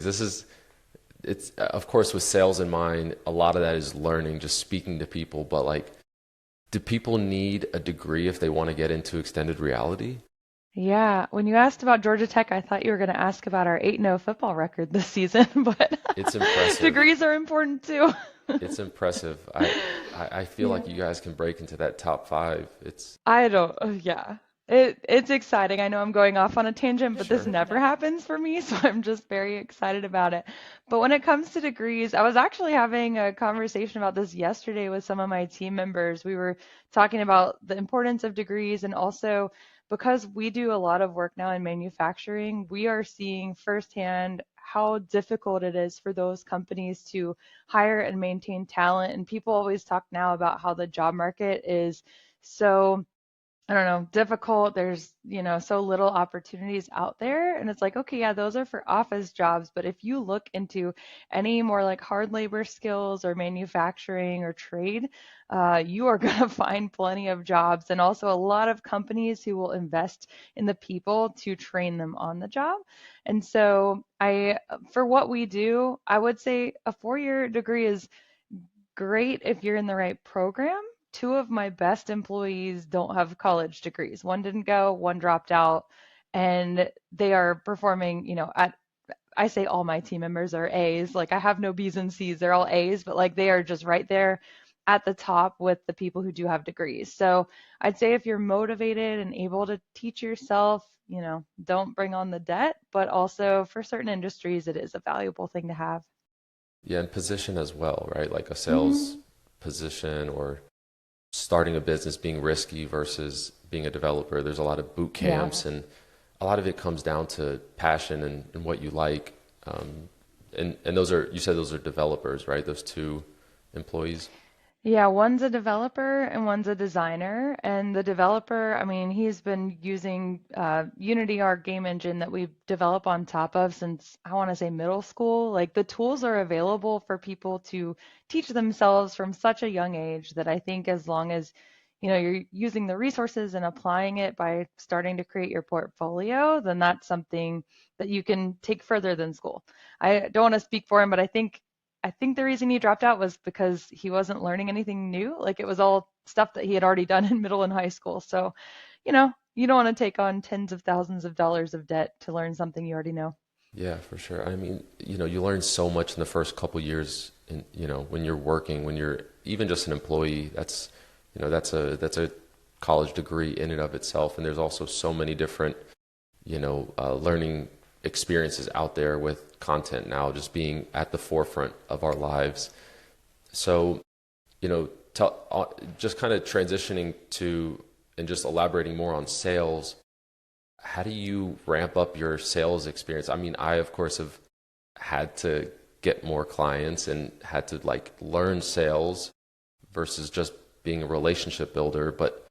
This is it's of course with sales in mind, a lot of that is learning, just speaking to people, but like do people need a degree if they want to get into extended reality? Yeah, when you asked about Georgia Tech, I thought you were going to ask about our 8-0 football record this season, but It's impressive. degrees are important too. It's impressive. I feel Yeah. like you guys can break into that top five. It's I don't, yeah. It's exciting. I know I'm going off on a tangent, but this sure. never happens for me, so I'm just very excited about it. But when it comes to degrees, I was actually having a conversation about this yesterday with some of my team members. We were talking about the importance of degrees and also because we do a lot of work now in manufacturing, we are seeing firsthand how difficult it is for those companies to hire and maintain talent. And people always talk now about how the job market is so I don't know, difficult. There's, so little opportunities out there. And it's like, okay, yeah, those are for office jobs. But if you look into any more like hard labor skills or manufacturing or trade, you are going to find plenty of jobs and also a lot of companies who will invest in the people to train them on the job. And so for what we do, I would say a 4-year degree is great if you're in the right program. Two of my best employees don't have college degrees. One didn't go, one dropped out, and they are performing, at I say all my team members are A's. Like I have no B's and C's. They're all A's, but like they are just right there at the top with the people who do have degrees. So I'd say if you're motivated and able to teach yourself, don't bring on the debt, but also for certain industries, it is a valuable thing to have. Yeah, and position as well, right? Like a sales Hmm. position or starting a business being risky versus being a developer. There's a lot of boot Yeah. camps, and a lot of it comes down to passion and what you like. And those are, you said those are developers, right? Those two employees. Yeah, one's a developer and one's a designer. And the developer, I mean, he's been using Unity, our game engine that we've developed on top of since I want to say middle school. Like the tools are available for people to teach themselves from such a young age that I think as long as, you're using the resources and applying it by starting to create your portfolio, then that's something that you can take further than school. I don't want to speak for him, but I think the reason he dropped out was because he wasn't learning anything new. Like it was all stuff that he had already done in middle and high school. So, you don't want to take on tens of thousands of dollars of debt to learn something you already know. Yeah, for sure. I mean, you learn so much in the first couple years, and when you're working, when you're even just an employee, that's a college degree in and of itself. And there's also so many different, learning experiences out there with content now, just being at the forefront of our lives. So, just kind of transitioning to and just elaborating more on sales. How do you ramp up your sales experience? I mean, I of course have had to get more clients and had to like learn sales versus just being a relationship builder, but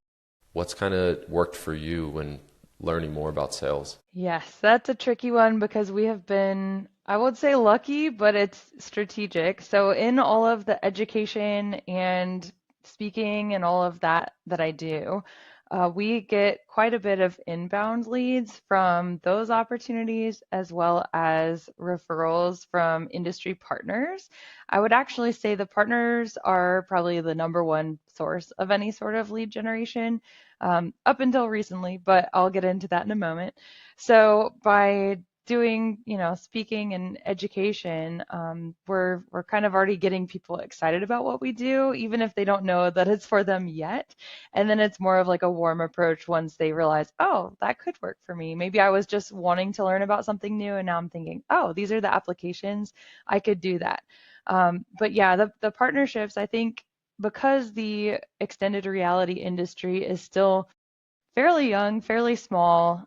what's kind of worked for you when learning more about sales? Yes, that's a tricky one because we have been, I would say lucky, but it's strategic. So in all of the education and speaking and all of that I do, we get quite a bit of inbound leads from those opportunities as well as referrals from industry partners. I would actually say the partners are probably the number one source of any sort of lead generation, up until recently, but I'll get into that in a moment. So by doing, speaking and education, we're kind of already getting people excited about what we do, even if they don't know that it's for them yet. And then it's more of like a warm approach once they realize, oh, that could work for me. Maybe I was just wanting to learn about something new, and now I'm thinking, oh, these are the applications. I could do that. But yeah, the partnerships, I think, because the extended reality industry is still fairly young, fairly small.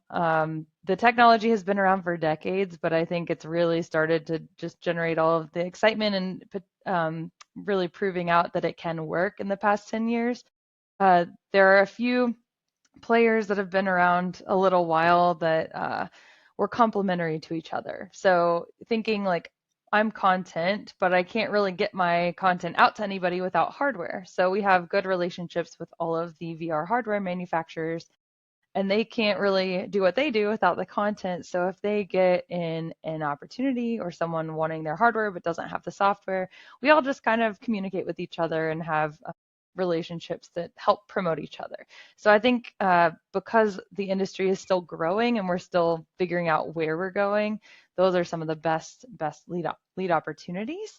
The technology has been around for decades, but I think it's really started to just generate all of the excitement and really proving out that it can work in the past 10 years. There are a few players that have been around a little while that were complementary to each other. So thinking like I'm content, but I can't really get my content out to anybody without hardware. So we have good relationships with all of the VR hardware manufacturers and they can't really do what they do without the content. So if they get in an opportunity or someone wanting their hardware but doesn't have the software, we all just kind of communicate with each other and have relationships that help promote each other. So I think because the industry is still growing and we're still figuring out where we're going, those are some of the best lead opportunities.